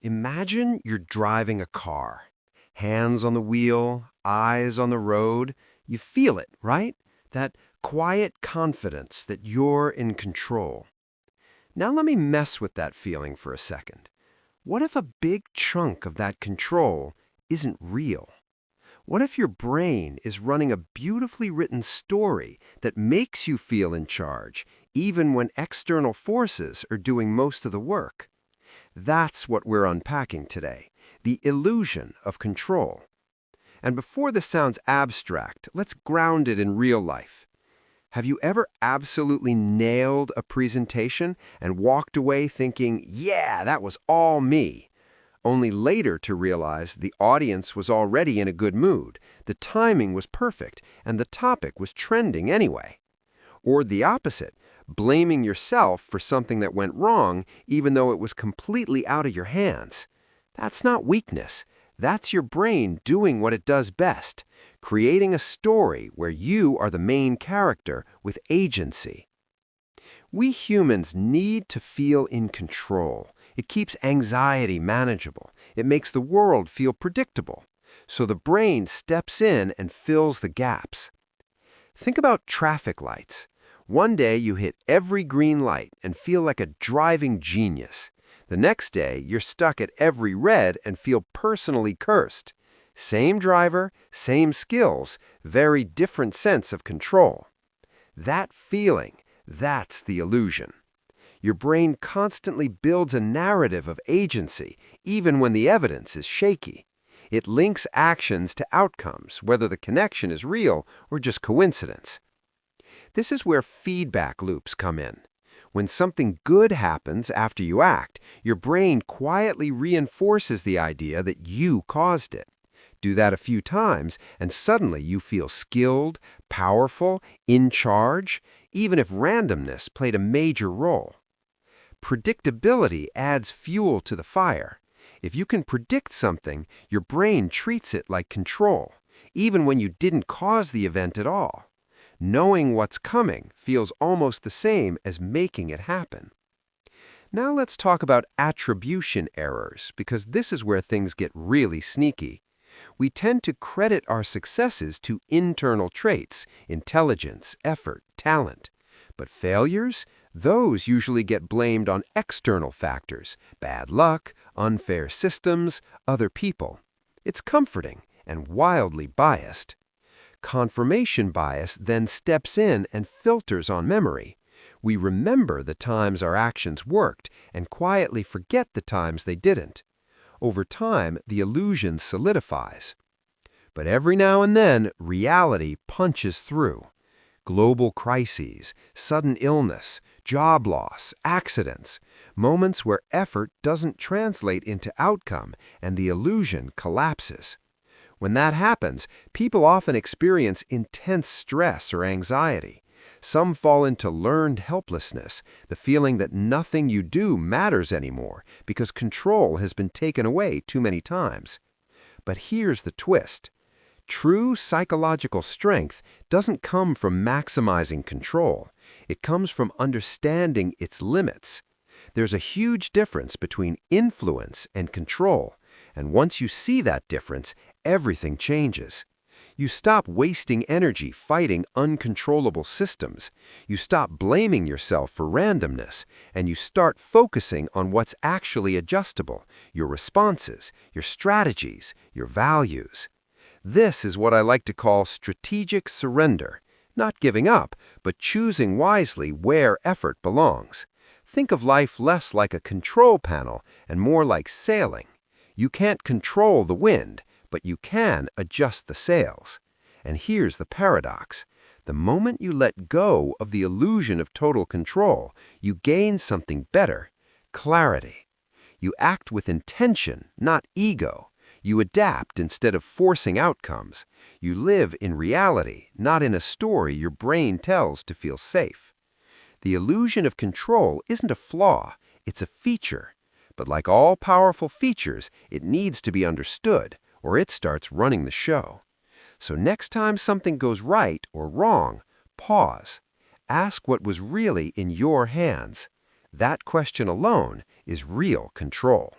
Imagine you're driving a car. Hands on the wheel, eyes on the road. You feel it, right? That quiet confidence that you're in control. Now let me mess with that feeling for a second. What if a big chunk of that control isn't real? What if your brain is running a beautifully written story that makes you feel in charge, even when external forces are doing most of the work? That's what we're unpacking today, the illusion of control. And before this sounds abstract, let's ground it in real life. Have you ever absolutely nailed a presentation and walked away thinking, yeah, that was all me, only later to realize the audience was already in a good mood, the timing was perfect, and the topic was trending anyway? Or the opposite, blaming yourself for something that went wrong even though it was completely out of your hands. That's not weakness. That's your brain doing what it does best, creating a story where you are the main character with agency. We humans need to feel in control. It keeps anxiety manageable. It makes the world feel predictable. So the brain steps in and fills the gaps. Think about traffic lights. One day you hit every green light and feel like a driving genius. The next day you're stuck at every red and feel personally cursed. Same driver, same skills, very different sense of control. That feeling, that's the illusion. Your brain constantly builds a narrative of agency, even when the evidence is shaky. It links actions to outcomes, whether the connection is real or just coincidence. This is where feedback loops come in. When something good happens after you act, your brain quietly reinforces the idea that you caused it. Do that a few times, and suddenly you feel skilled, powerful, in charge, even if randomness played a major role. Predictability adds fuel to the fire. If you can predict something, your brain treats it like control, even when you didn't cause the event at all. Knowing what's coming feels almost the same as making it happen. Now let's talk about attribution errors, because this is where things get really sneaky. We tend to credit our successes to internal traits, intelligence, effort, talent. But failures? Those usually get blamed on external factors, bad luck, unfair systems, other people. It's comforting and wildly biased. Confirmation bias then steps in and filters on memory. We remember the times our actions worked and quietly forget the times they didn't. Over time, the illusion solidifies. But every now and then, reality punches through. Global crises, sudden illness, job loss, accidents, moments where effort doesn't translate into outcome and the illusion collapses. When that happens, people often experience intense stress or anxiety. Some fall into learned helplessness, the feeling that nothing you do matters anymore because control has been taken away too many times. But here's the twist. True psychological strength doesn't come from maximizing control. It comes from understanding its limits. There's a huge difference between influence and control, and once you see that difference, everything changes. You stop wasting energy fighting uncontrollable systems. You stop blaming yourself for randomness, and you start focusing on what's actually adjustable, your responses, your strategies, your values. This is what I like to call strategic surrender, not giving up, but choosing wisely where effort belongs. Think of life less like a control panel and more like sailing. You can't control the wind, but you can adjust the sails. And here's the paradox. The moment you let go of the illusion of total control, you gain something better, clarity. You act with intention, not ego. You adapt instead of forcing outcomes. You live in reality, not in a story your brain tells to feel safe. The illusion of control isn't a flaw, it's a feature. But like all powerful features, it needs to be understood, or it starts running the show. So next time something goes right or wrong, pause. Ask what was really in your hands. That question alone is real control.